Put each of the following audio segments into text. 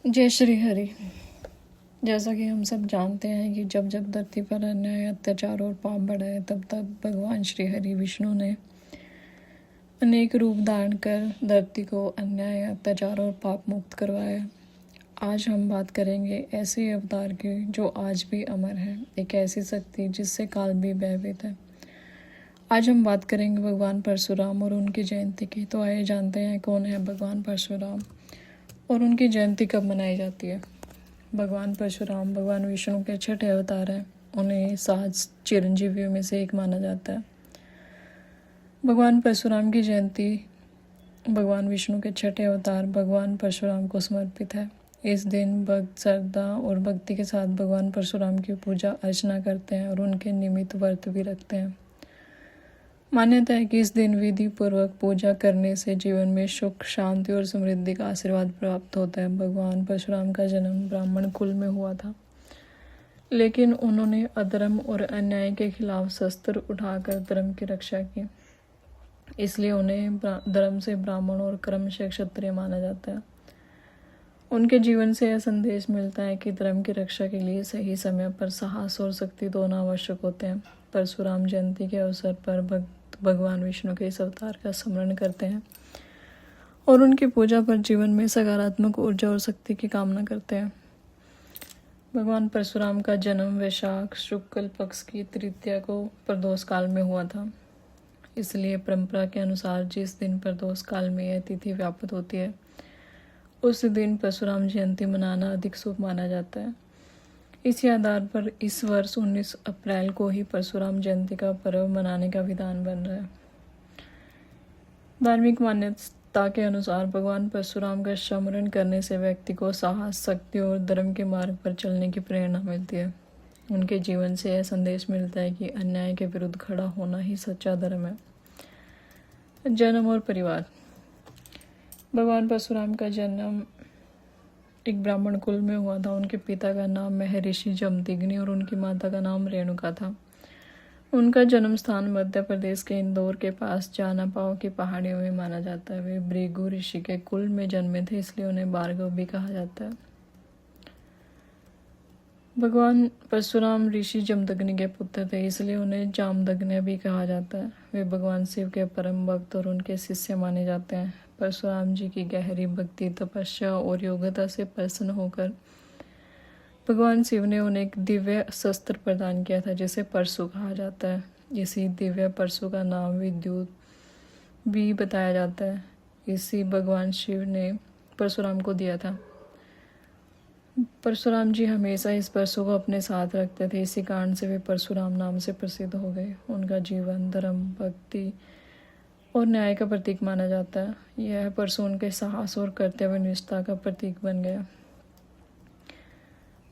जय श्री हरि। जैसा कि हम सब जानते हैं कि जब जब धरती पर अन्याय, अत्याचार और पाप बढ़ाए, तब तब भगवान श्री हरि विष्णु ने अनेक रूप धारण कर धरती को अन्याय, अत्याचार और पाप मुक्त करवाया। आज हम बात करेंगे ऐसे अवतार की जो आज भी अमर है, एक ऐसी शक्ति जिससे काल भी भयभीत है। आज हम बात करेंगे भगवान परशुराम और उनकी जयंती की। तो आइए जानते हैं कौन है भगवान परशुराम और उनकी जयंती कब मनाई जाती है। भगवान परशुराम भगवान विष्णु के छठे अवतार हैं। उन्हें 7 चिरंजीवियों में से एक माना जाता है। भगवान परशुराम की जयंती भगवान विष्णु के छठे अवतार भगवान परशुराम को समर्पित है। इस दिन भक्त श्रद्धा और भक्ति के साथ भगवान परशुराम की पूजा अर्चना करते हैं और उनके निमित्त व्रत भी रखते हैं। मान्यता है कि इस दिन विधि पूर्वक पूजा करने से जीवन में सुख, शांति और समृद्धि का आशीर्वाद प्राप्त होता है। भगवान परशुराम का जन्म ब्राह्मण कुल में हुआ था, लेकिन उन्होंने अधर्म और अन्याय के खिलाफ शस्त्र उठाकर धर्म की रक्षा की। इसलिए उन्हें धर्म से ब्राह्मण और कर्म से क्षत्रिय माना जाता है। उनके जीवन से यह संदेश मिलता है कि धर्म की रक्षा के लिए सही समय पर साहस और शक्ति दोनों आवश्यक होते हैं। परशुराम जयंती के अवसर पर भक्त भगवान विष्णु के इस अवतार का स्मरण करते हैं और उनकी पूजा पर जीवन में सकारात्मक ऊर्जा और शक्ति की कामना करते हैं। भगवान परशुराम का जन्म वैशाख शुक्ल पक्ष की तृतीया को प्रदोष काल में हुआ था। इसलिए परंपरा के अनुसार जिस दिन प्रदोष काल में यह तिथि व्याप्त होती है, उस दिन परशुराम जयंती मनाना अधिक शुभ माना जाता है। इसी आधार पर इस वर्ष 19 अप्रैल को ही परशुराम जयंती का पर्व मनाने का विधान बन रहा है। धार्मिक मान्यता के अनुसार भगवान परशुराम का स्मरण करने से व्यक्ति को साहस, शक्ति और धर्म के मार्ग पर चलने की प्रेरणा मिलती है। उनके जीवन से यह संदेश मिलता है कि अन्याय के विरुद्ध खड़ा होना ही सच्चा धर्म है। जन्म और परिवार। भगवान परशुराम का जन्म एक ब्राह्मण कुल में हुआ था। उनके पिता का नाम महर्षि जमदग्नि और उनकी माता का नाम रेणुका था। उनका जन्म स्थान मध्य प्रदेश के इंदौर के पास जानापाव की पहाड़ियों में माना जाता है। वे भृगु ऋषि के कुल में जन्मे थे, इसलिए उन्हें भार्गव भी कहा जाता है। भगवान परशुराम ऋषि जमदग्नि के पुत्र थे, इसलिए उन्हें जामदग्नि भी कहा जाता है। वे भगवान शिव के परम भक्त और उनके शिष्य माने जाते हैं। परशुराम जी की गहरी भक्ति, तपस्या और योग्यता से प्रसन्न होकर भगवान शिव ने उन्हें एक दिव्य शस्त्र प्रदान किया था, जिसे परशु कहा जाता है। इसी दिव्य परशु का नाम विद्युत भी बताया जाता है। इसी भगवान शिव ने परशुराम को दिया था। परशुराम जी हमेशा इस परशु को अपने साथ रखते थे। इसी कारण से वे परशुराम नाम से प्रसिद्ध हो गए। उनका जीवन धर्म, भक्ति और न्याय का प्रतीक माना जाता है। यह परशु उनके साहस और कर्तव्य निष्ठा का प्रतीक बन गया।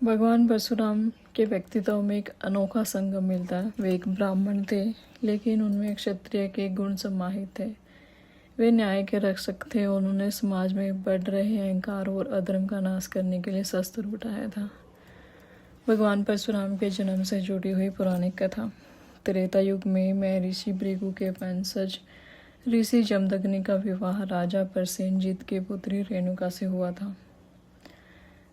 भगवान परशुराम के व्यक्तित्व में एक अनोखा संगम मिलता है। वे एक ब्राह्मण थे, लेकिन उनमें क्षत्रिय के गुण समाहित थे। वे न्याय के रक्षक थे और उन्होंने समाज में बढ़ रहे अहंकार और अधर्म का नाश करने के लिए शस्त्र उठाया था। भगवान परशुराम के जन्म से जुड़ी हुई पौराणिक कथा। त्रेता युग में महर्षि भृगु के वंशज ऋषि जमदग्नि का विवाह राजा प्रसेनजीत की पुत्री रेणुका से हुआ था।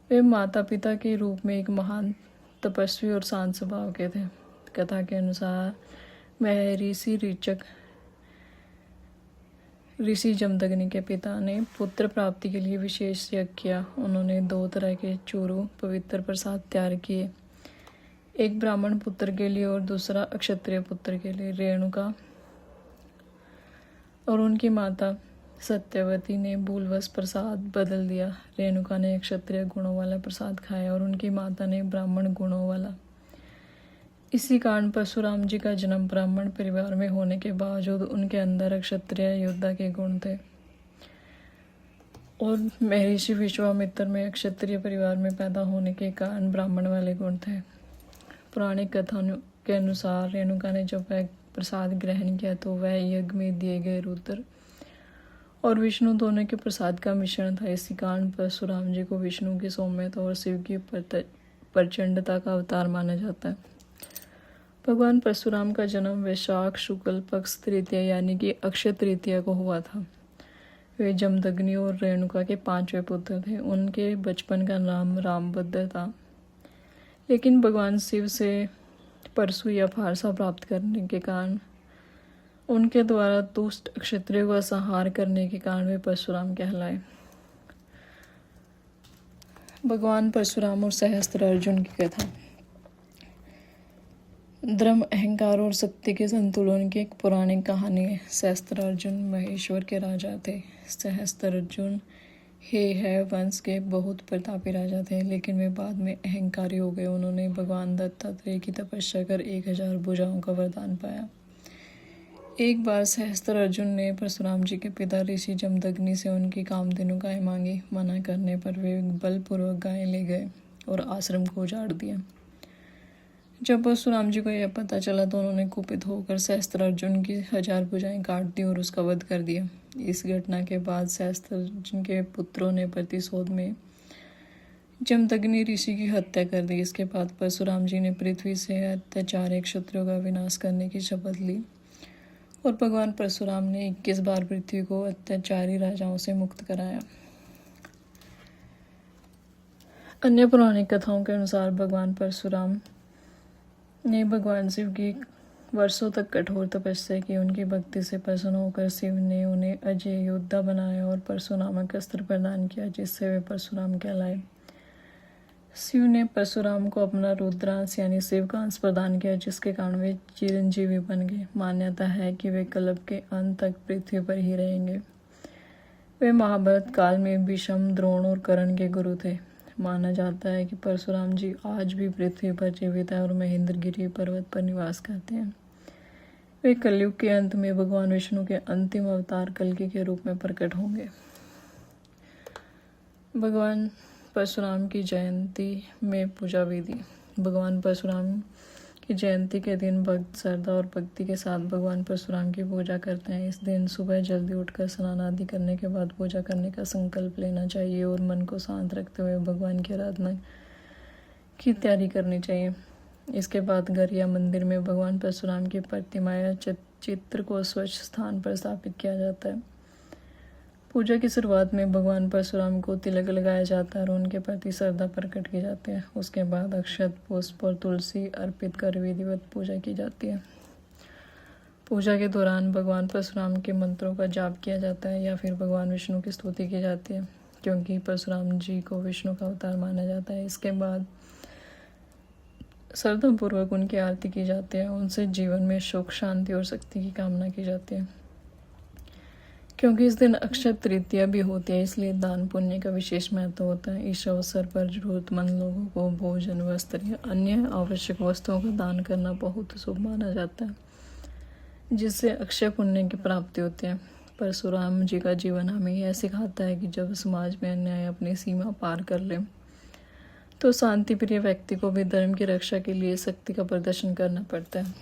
वे माता पिता के रूप में एक महान तपस्वी और शांत स्वभाव के थे। कथा के अनुसार महर्षि ऋषि जमदग्नि के पिता ने पुत्र प्राप्ति के लिए विशेष यज्ञ किया। उन्होंने 2 तरह के चूरू पवित्र प्रसाद तैयार किए, एक ब्राह्मण पुत्र के लिए और दूसरा क्षत्रिय पुत्र के लिए। रेणुका और उनकी माता सत्यवती ने भूलवश प्रसाद बदल दिया। रेणुका ने क्षत्रिय गुणों वाला प्रसाद खाया और उनकी माता ने ब्राह्मण गुणों वाला। इसी कारण परशुराम जी का जन्म ब्राह्मण परिवार में होने के बावजूद उनके अंदर क्षत्रिय योद्धा के गुण थे और महर्षि विश्वामित्र में क्षत्रिय परिवार में पैदा होने के कारण ब्राह्मण वाले गुण थे। पौराणिक कथाओं के अनुसार रेणुका ने जब वह प्रसाद ग्रहण किया तो वह यज्ञ में दिए गए रुद्र और विष्णु दोनों के प्रसाद का मिश्रण था। इसी कारण परशुराम जी को विष्णु की सौम्यता और शिव की प्रचंडता का अवतार माना जाता है। भगवान परशुराम का जन्म वैशाख शुक्ल पक्ष तृतीया यानी कि अक्षय तृतीया को हुआ था। वे जमदग्नि और रेणुका के 5वें पुत्र थे। उनके बचपन का नाम रामभद्र था, लेकिन भगवान शिव से परशु या फारसा प्राप्त करने के कारण उनके द्वारा दुष्ट क्षत्रियों का संहार करने के कारण वे परशुराम कहलाए। भगवान परशुराम और सहस्त्र अर्जुन की कथा। धर्म, अहंकार और शक्ति के संतुलन की एक पौराणिक कहानी है। सहस्त्र अर्जुन महेश्वर के राजा थे। सहस्त्र अर्जुन है वंश के बहुत प्रतापी राजा थे, लेकिन वे बाद में अहंकारी हो गए। उन्होंने भगवान दत्तात्रेय की तपस्या कर 1000 भुजाओं का वरदान पाया। एक बार सहस्त्र अर्जुन ने परशुराम जी के पिता ऋषि जमदग्नि से उनकी कामधेनु गाय मांगी। मना करने पर वे बलपूर्वक गाय ले गए और आश्रम को उजाड़ दिया। जब परशुराम जी को यह पता चला तो उन्होंने कुपित होकर सहस्त्र अर्जुन की 1000 भुजाएं काट दी और उसका वध कर दिया। इस घटना के बाद सहस्त्र अर्जुन के पुत्रों ने प्रतिशोध में जमदग्नि ऋषि की हत्या कर दी। इसके बाद परशुराम जी ने पृथ्वी से अत्याचारी क्षत्रियों का विनाश करने की शपथ ली और भगवान परशुराम ने 21 बार पृथ्वी को अत्याचारी राजाओं से मुक्त कराया। अन्य पौराणिक कथाओं के अनुसार भगवान परशुराम ने भगवान शिव की वर्षों तक कठोर तपस्या की। उनकी भक्ति से प्रसन्न होकर शिव ने उन्हें अजय योद्धा बनाया और परशु नामक अस्त्र प्रदान किया, जिससे वे परशुराम कहलाए। शिव ने परशुराम को अपना रुद्रांश यानी शिव का अंश प्रदान किया, जिसके कारण वे चिरंजीवी बन गए। मान्यता है कि वे कल्प के अंत तक पृथ्वी पर ही रहेंगे। वे महाभारत काल में भीष्म, द्रोण और कर्ण के गुरु थे। माना जाता है कि परशुराम जी आज भी पृथ्वी पर जीवित है और महेंद्रगिरी पर्वत पर निवास करते हैं। वे कलयुग के अंत में भगवान विष्णु के अंतिम अवतार कल्कि के रूप में प्रकट होंगे। भगवान परशुराम की जयंती में पूजा विधि। भगवान परशुराम की जयंती के दिन भक्त श्रद्धा और भक्ति के साथ भगवान परशुराम की पूजा करते हैं। इस दिन सुबह जल्दी उठकर स्नान आदि करने के बाद पूजा करने का संकल्प लेना चाहिए और मन को शांत रखते हुए भगवान की आराधना की तैयारी करनी चाहिए। इसके बाद घर या मंदिर में भगवान परशुराम की प्रतिमा या चित्र को स्वच्छ स्थान पर स्थापित किया जाता है। पूजा की शुरुआत में भगवान परशुराम को तिलक लगाया जाता है और उनके प्रति श्रद्धा प्रकट की जाती है। उसके बाद अक्षत, पुष्प और तुलसी अर्पित कर विधिवत पूजा की जाती है। पूजा के दौरान भगवान परशुराम के मंत्रों का जाप किया जाता है या फिर भगवान विष्णु की स्तुति की जाती है, क्योंकि परशुराम जी को विष्णु का अवतार माना जाता है। इसके बाद श्रद्धापूर्वक उनकी आरती की जाती है। उनसे जीवन में सुख, शांति और शक्ति की कामना की जाती है। क्योंकि इस दिन अक्षय तृतीया भी होती है, इसलिए दान पुण्य का विशेष महत्व होता है। इस अवसर पर जरूरतमंद लोगों को भोजन, वस्त्र या अन्य आवश्यक वस्तुओं का दान करना बहुत शुभ माना जाता है, जिससे अक्षय पुण्य की प्राप्ति होती है। परशुराम जी का जीवन हमें यह सिखाता है कि जब समाज में अन्याय अपनी सीमा पार कर ले तो शांति प्रिय व्यक्ति को भी धर्म की रक्षा के लिए शक्ति का प्रदर्शन करना पड़ता है।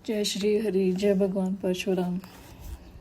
जय श्री हरि, जय भगवान परशुराम।